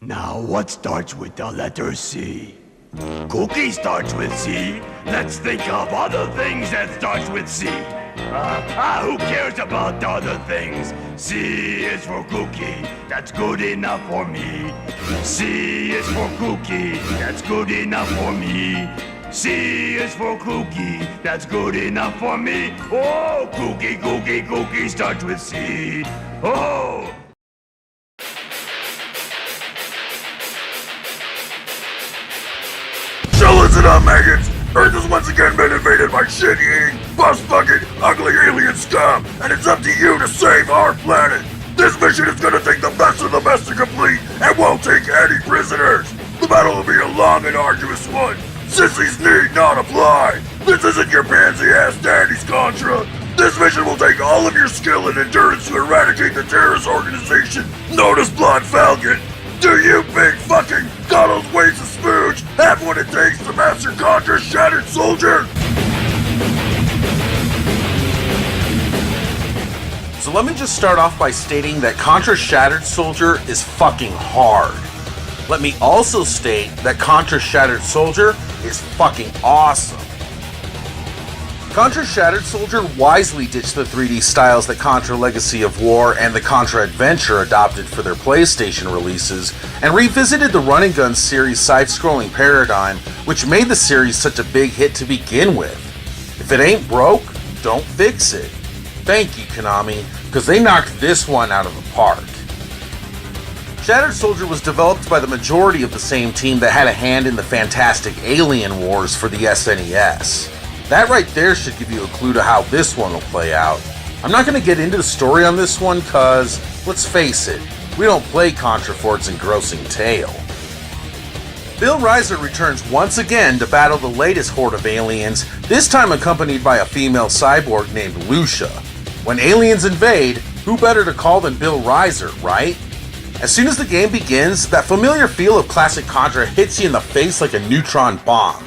Now, what starts with the letter C? Cookie starts with C. Let's think of other things that starts with C. Who cares about the other things? C is for cookie. That's good enough for me. C is for cookie. That's good enough for me. C is for cookie. That's good enough for me. Oh, cookie, cookie, cookie starts with C. Oh! So listen up, maggots! Earth has once again been invaded by shit-eating, bus-fucking, ugly alien scum, and it's up to you to save our planet! This mission is gonna take the best of the best to complete, and won't take any prisoners! The battle will be a long and arduous one! Sissies need not apply! This isn't your pansy-ass daddy's Contra! This mission will take all of your skill and endurance to eradicate the terrorist organization known as Blood Falcon! Do you big fucking Donald waste of spooge have what it takes to master Contra's Shattered Soldier? So let me just start off by stating that Contra Shattered Soldier is fucking hard. Let me also state that Contra Shattered Soldier is fucking awesome. Contra Shattered Soldier wisely ditched the 3D styles that Contra Legacy of War and the Contra Adventure adopted for their PlayStation releases, and revisited the run and gun series side-scrolling paradigm, which made the series such a big hit to begin with. If it ain't broke, don't fix it. Thank you, Konami, because they knocked this one out of the park. Shattered Soldier was developed by the majority of the same team that had a hand in the fantastic Alien Wars for the SNES. That right there should give you a clue to how this one will play out. I'm not going to get into the story on this one cause, let's face it, we don't play Contra for its engrossing tale. Bill Reiser returns once again to battle the latest horde of aliens, this time accompanied by a female cyborg named Lucia. When aliens invade, who better to call than Bill Reiser, right? As soon as the game begins, that familiar feel of classic Contra hits you in the face like a neutron bomb.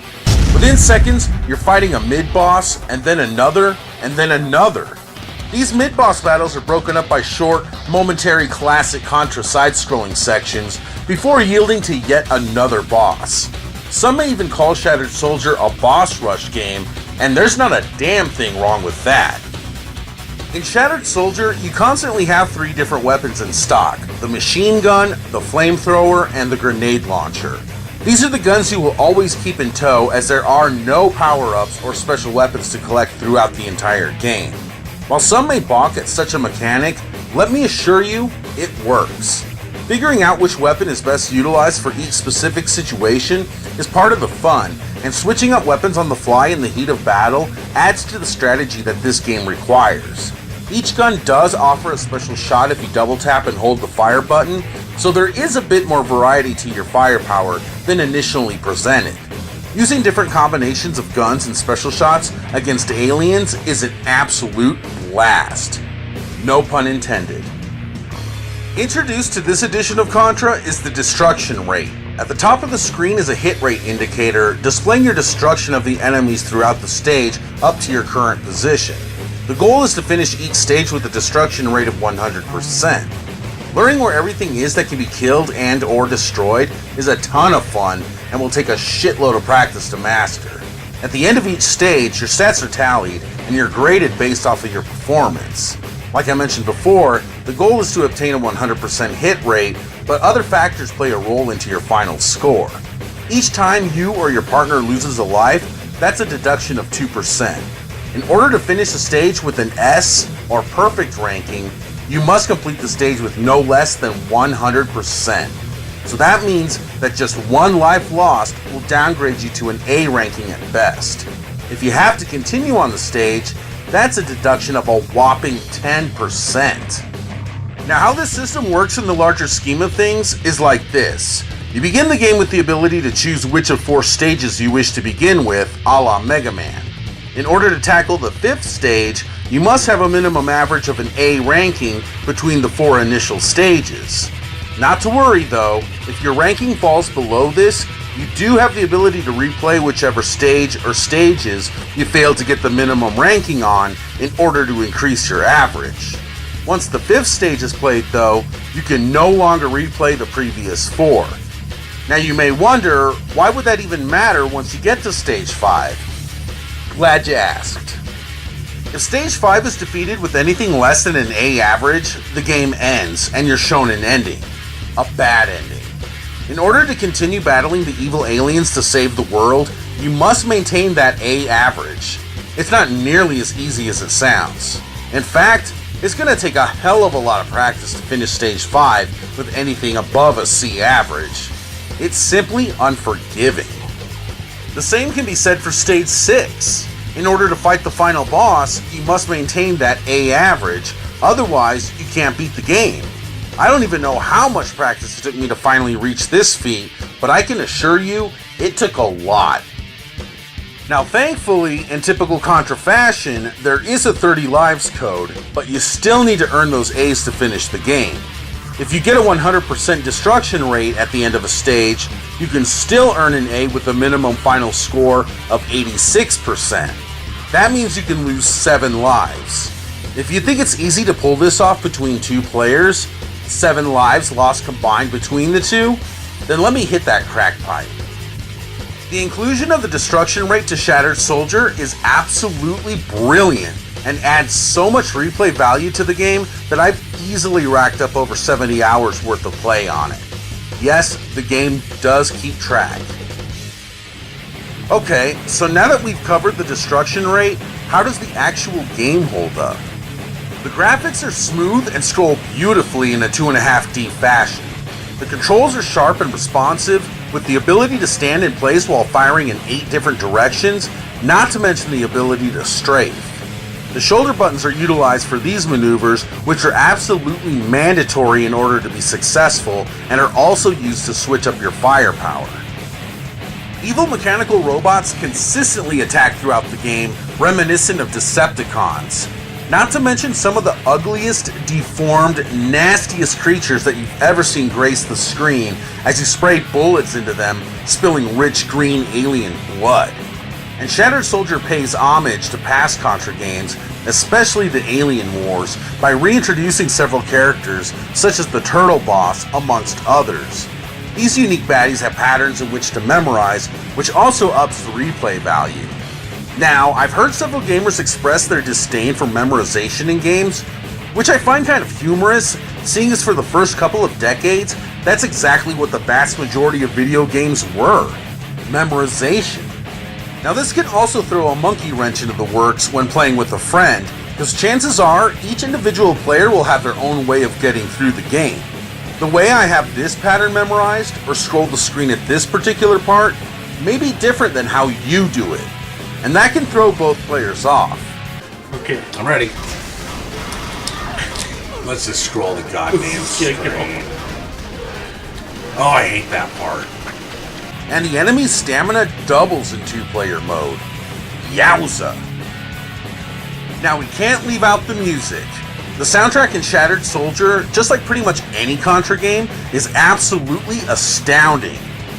Within seconds, you're fighting a mid-boss, and then another, and then another. These mid-boss battles are broken up by short, momentary classic Contra side-scrolling sections before yielding to yet another boss. Some may even call Shattered Soldier a boss rush game, and there's not a damn thing wrong with that. In Shattered Soldier, you constantly have 3 different weapons in stock: the machine gun, the flamethrower, and the grenade launcher. These are the guns you will always keep in tow, as there are no power-ups or special weapons to collect throughout the entire game. While some may balk at such a mechanic, let me assure you, it works. Figuring out which weapon is best utilized for each specific situation is part of the fun, and switching up weapons on the fly in the heat of battle adds to the strategy that this game requires. Each gun does offer a special shot if you double tap and hold the fire button, so there is a bit more variety to your firepower than initially presented. Using different combinations of guns and special shots against aliens is an absolute blast. No pun intended. Introduced to this edition of Contra is the destruction rate. At the top of the screen is a hit rate indicator displaying your destruction of the enemies throughout the stage up to your current position. The goal is to finish each stage with a destruction rate of 100%. Learning where everything is that can be killed and or destroyed is a ton of fun and will take a shitload of practice to master. At the end of each stage, your stats are tallied and you're graded based off of your performance. Like I mentioned before, the goal is to obtain a 100% hit rate, but other factors play a role into your final score. Each time you or your partner loses a life, that's a deduction of 2%. In order to finish the stage with an S or perfect ranking, you must complete the stage with no less than 100%. So that means that just one life lost will downgrade you to an A ranking at best. If you have to continue on the stage, that's a deduction of a whopping 10%. Now, how this system works in the larger scheme of things is like this. You begin the game with the ability to choose which of 4 stages you wish to begin with, a la Mega Man. In order to tackle the 5th stage, you must have a minimum average of an A ranking between the 4 initial stages. Not to worry though, if your ranking falls below this, you do have the ability to replay whichever stage or stages you failed to get the minimum ranking on in order to increase your average. Once the 5th stage is played though, you can no longer replay the previous 4. Now you may wonder, why would that even matter once you get to stage 5? Glad you asked. If stage 5 is defeated with anything less than an A average, the game ends and you're shown an ending. A bad ending. In order to continue battling the evil aliens to save the world, you must maintain that A average. It's not nearly as easy as it sounds. In fact, it's going to take a hell of a lot of practice to finish stage 5 with anything above a C average. It's simply unforgiving. The same can be said for stage 6. In order to fight the final boss, you must maintain that A average, otherwise you can't beat the game. I don't even know how much practice it took me to finally reach this feat, but I can assure you, it took a lot. Now thankfully, in typical Contra fashion, there is a 30 lives code, but you still need to earn those A's to finish the game. If you get a 100% destruction rate at the end of a stage, you can still earn an A with a minimum final score of 86%. That means you can lose 7 lives. If you think it's easy to pull this off between 2 players, 7 lives lost combined between the 2, then let me hit that crack pipe. The inclusion of the destruction rate to Shattered Soldier is absolutely brilliant and adds so much replay value to the game that I've easily racked up over 70 hours worth of play on it. Yes, the game does keep track. Okay, so now that we've covered the destruction rate, how does the actual game hold up? The graphics are smooth and scroll beautifully in a 2.5D fashion. The controls are sharp and responsive, with the ability to stand in place while firing in 8 different directions, not to mention the ability to strafe. The shoulder buttons are utilized for these maneuvers, which are absolutely mandatory in order to be successful, and are also used to switch up your firepower. Evil mechanical robots consistently attack throughout the game, reminiscent of Decepticons. Not to mention some of the ugliest, deformed, nastiest creatures that you've ever seen grace the screen as you spray bullets into them, spilling rich green alien blood. And Shattered Soldier pays homage to past Contra games, especially the Alien Wars, by reintroducing several characters, such as the Turtle Boss, amongst others. These unique baddies have patterns in which to memorize, which also ups the replay value. Now, I've heard several gamers express their disdain for memorization in games, which I find kind of humorous, seeing as for the first couple of decades, that's exactly what the vast majority of video games were. Memorization. Now this can also throw a monkey wrench into the works when playing with a friend, because chances are each individual player will have their own way of getting through the game. The way I have this pattern memorized, or scroll the screen at this particular part, may be different than how you do it. And that can throw both players off. Okay, I'm ready. Let's just scroll the goddamn screen. Oh, I hate that part. And the enemy's stamina doubles in 2-player mode. Yowza! Now we can't leave out the music. The soundtrack in Shattered Soldier, just like pretty much any Contra game, is absolutely astounding.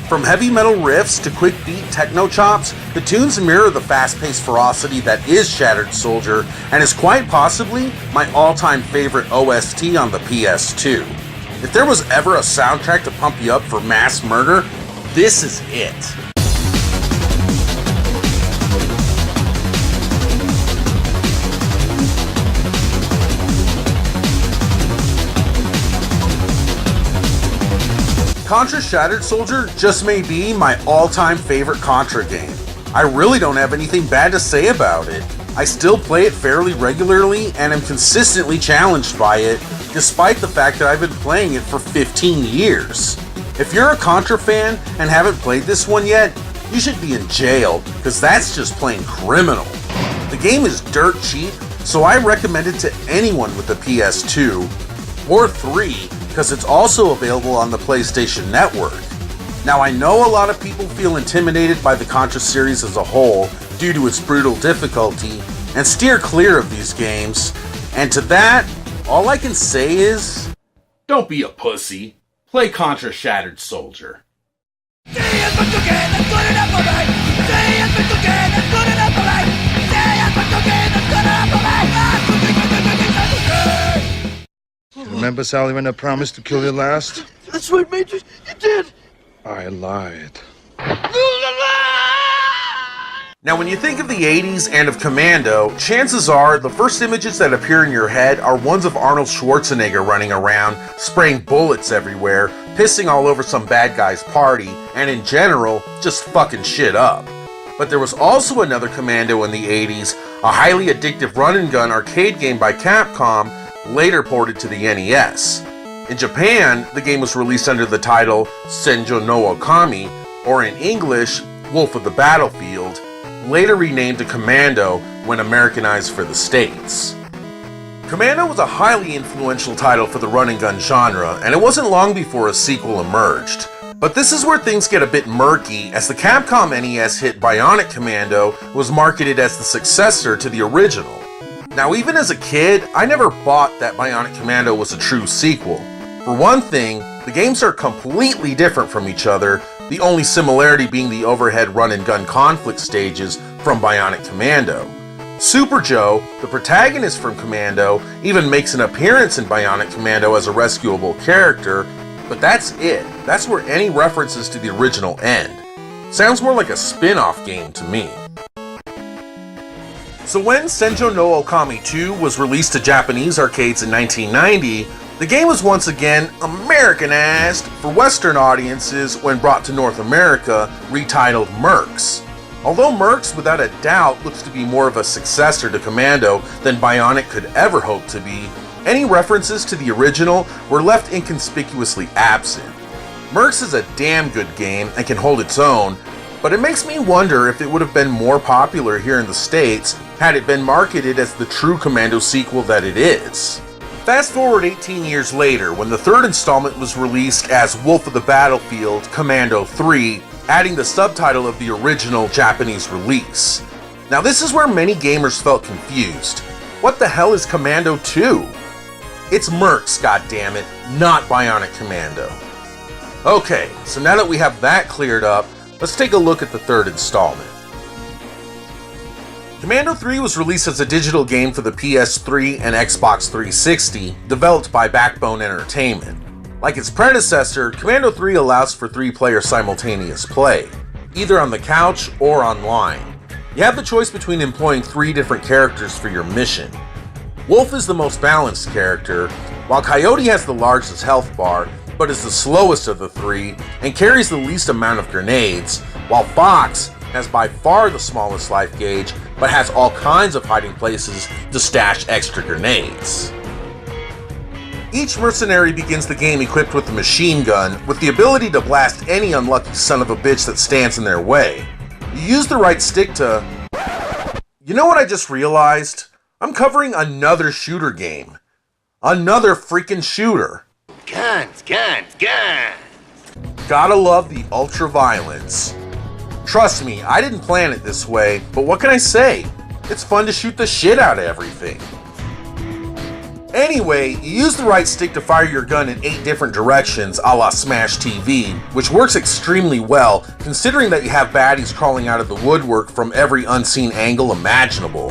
From heavy metal riffs to quick beat techno chops, the tunes mirror the fast-paced ferocity that is Shattered Soldier, and is quite possibly my all-time favorite OST on the PS2. If there was ever a soundtrack to pump you up for mass murder, this is it. Contra Shattered Soldier just may be my all-time favorite Contra game. I really don't have anything bad to say about it. I still play it fairly regularly and am consistently challenged by it, despite the fact that I've been playing it for 15 years. If you're a Contra fan and haven't played this one yet, you should be in jail, because that's just plain criminal. The game is dirt cheap, so I recommend it to anyone with a PS2, or 3, because it's also available on the PlayStation Network. Now I know a lot of people feel intimidated by the Contra series as a whole due to its brutal difficulty, and steer clear of these games, and to that, all I can say is, don't be a pussy. Play Contra Shattered Soldier. Remember, Sally, when I promised to kill you last? That's right, Major. You did. I lied. Now, when you think of the 80s and of Commando, chances are the first images that appear in your head are ones of Arnold Schwarzenegger running around, spraying bullets everywhere, pissing all over some bad guy's party, and in general, just fucking shit up. But there was also another Commando in the 80s, a highly addictive run-and-gun arcade game by Capcom, later ported to the NES. In Japan, the game was released under the title Senjo no Okami, or in English, Wolf of the Battlefield, later renamed to Commando when Americanized for the States. Commando was a highly influential title for the run-and-gun genre, and it wasn't long before a sequel emerged. But this is where things get a bit murky, as the Capcom NES hit Bionic Commando was marketed as the successor to the original. Now, even as a kid, I never bought that Bionic Commando was a true sequel. For one thing, the games are completely different from each other, the only similarity being the overhead run-and-gun conflict stages from Bionic Commando. Super Joe, the protagonist from Commando, even makes an appearance in Bionic Commando as a rescuable character, but that's it. That's where any references to the original end. Sounds more like a spin-off game to me. So when Senjo no Okami 2 was released to Japanese arcades in 1990, the game was once again Americanized for Western audiences when brought to North America, retitled Mercs. Although Mercs without a doubt looks to be more of a successor to Commando than Bionic could ever hope to be, any references to the original were left inconspicuously absent. Mercs is a damn good game and can hold its own, but it makes me wonder if it would have been more popular here in the States had it been marketed as the true Commando sequel that it is. Fast forward 18 years later, when the third installment was released as Wolf of the Battlefield Commando 3, adding the subtitle of the original Japanese release. Now this is where many gamers felt confused. What the hell is Commando 2? It's Mercs, goddammit, not Bionic Commando. Okay, so now that we have that cleared up, let's take a look at the third installment. Commando 3 was released as a digital game for the PS3 and Xbox 360, developed by Backbone Entertainment. Like its predecessor, Commando 3 allows for 3-player simultaneous play, either on the couch or online. You have the choice between employing 3 different characters for your mission. Wolf is the most balanced character, while Coyote has the largest health bar, but is the slowest of the 3 and carries the least amount of grenades, while Fox has by far the smallest life gauge, but has all kinds of hiding places to stash extra grenades. Each mercenary begins the game equipped with a machine gun, with the ability to blast any unlucky son of a bitch that stands in their way. You use the right stick to... You know what I just realized? I'm covering another shooter game. Another freaking shooter. Guns, guns, guns. Gotta love the ultra-violence. Trust me, I didn't plan it this way, but what can I say? It's fun to shoot the shit out of everything. Anyway, you use the right stick to fire your gun in 8 different directions, a la Smash TV, which works extremely well, considering that you have baddies crawling out of the woodwork from every unseen angle imaginable.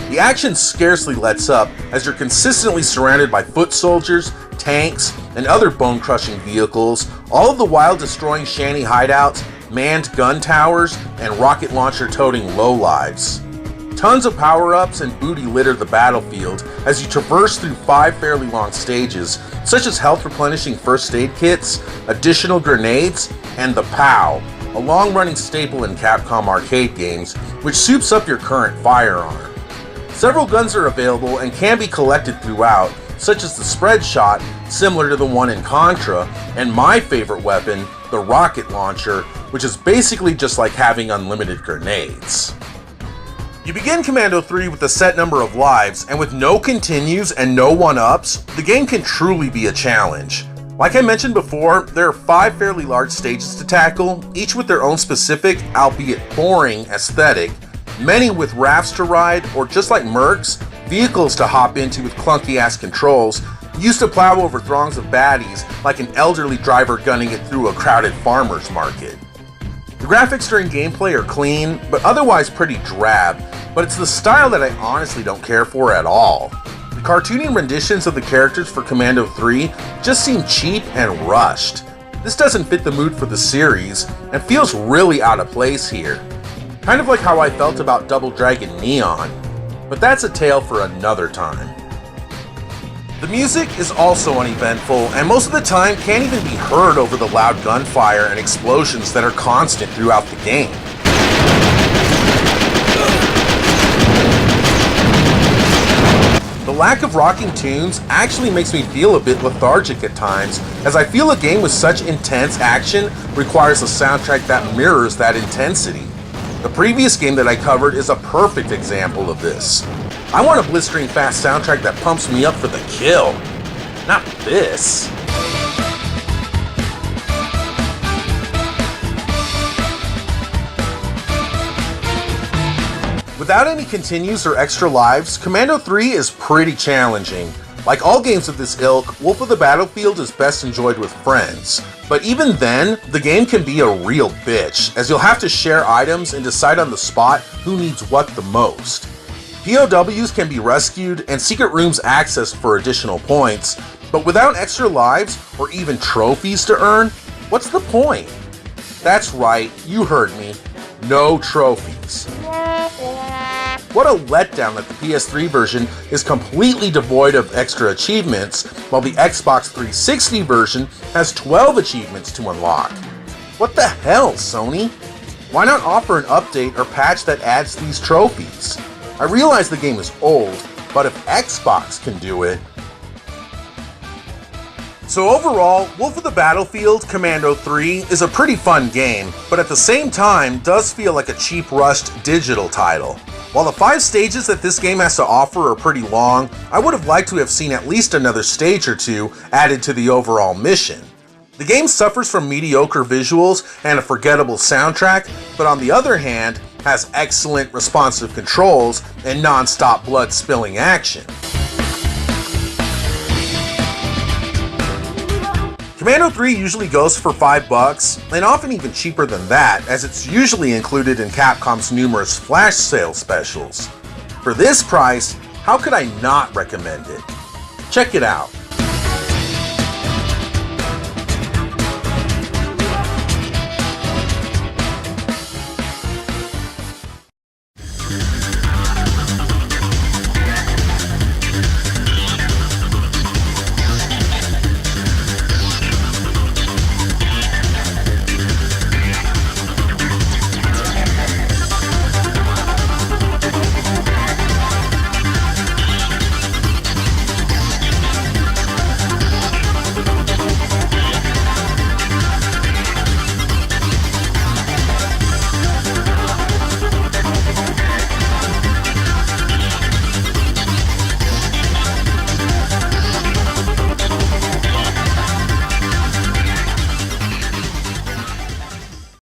The action scarcely lets up, as you're consistently surrounded by foot soldiers, tanks, and other bone-crushing vehicles, all of the while destroying shanty hideouts, manned gun towers, and rocket launcher-toting lowlives. Tons of power-ups and booty litter the battlefield as you traverse through 5 fairly long stages, such as health replenishing first aid kits, additional grenades, and the POW, a long-running staple in Capcom arcade games, which soups up your current firearm. Several guns are available and can be collected throughout, such as the spread shot, similar to the one in Contra, and my favorite weapon, the rocket launcher, which is basically just like having unlimited grenades. You begin Commando 3 with a set number of lives, and with no continues and no one-ups, the game can truly be a challenge. Like I mentioned before, there are 5 fairly large stages to tackle, each with their own specific, albeit boring, aesthetic, many with rafts to ride, or just like Mercs, vehicles to hop into with clunky-ass controls, used to plow over throngs of baddies like an elderly driver gunning it through a crowded farmer's market. The graphics during gameplay are clean, but otherwise pretty drab, but it's the style that I honestly don't care for at all. The cartoony renditions of the characters for Commando 3 just seem cheap and rushed. This doesn't fit the mood for the series, and feels really out of place here. Kind of like how I felt about Double Dragon Neon, but that's a tale for another time. The music is also uneventful, and most of the time can't even be heard over the loud gunfire and explosions that are constant throughout the game. The lack of rocking tunes actually makes me feel a bit lethargic at times, as I feel a game with such intense action requires a soundtrack that mirrors that intensity. The previous game that I covered is a perfect example of this. I want a blistering fast soundtrack that pumps me up for the kill, not this. Without any continues or extra lives, Commando 3 is pretty challenging. Like all games of this ilk, Wolf of the Battlefield is best enjoyed with friends. But even then, the game can be a real bitch, as you'll have to share items and decide on the spot who needs what the most. POWs can be rescued and secret rooms accessed for additional points, but without extra lives or even trophies to earn, what's the point? That's right, you heard me. No trophies. What a letdown that the PS3 version is completely devoid of extra achievements, while the Xbox 360 version has 12 achievements to unlock. What the hell, Sony? Why not offer an update or patch that adds these trophies? I realize the game is old, but if Xbox can do it... So overall, Wolf of the Battlefield Commando 3 is a pretty fun game, but at the same time does feel like a cheap rushed digital title. While the 5 stages that this game has to offer are pretty long, I would have liked to have seen at least another stage or two added to the overall mission. The game suffers from mediocre visuals and a forgettable soundtrack, but on the other hand, has excellent responsive controls and non-stop blood-spilling action. Commando 3 usually goes for $5, and often even cheaper than that, as it's usually included in Capcom's numerous flash sale specials. For this price, how could I not recommend it? Check it out.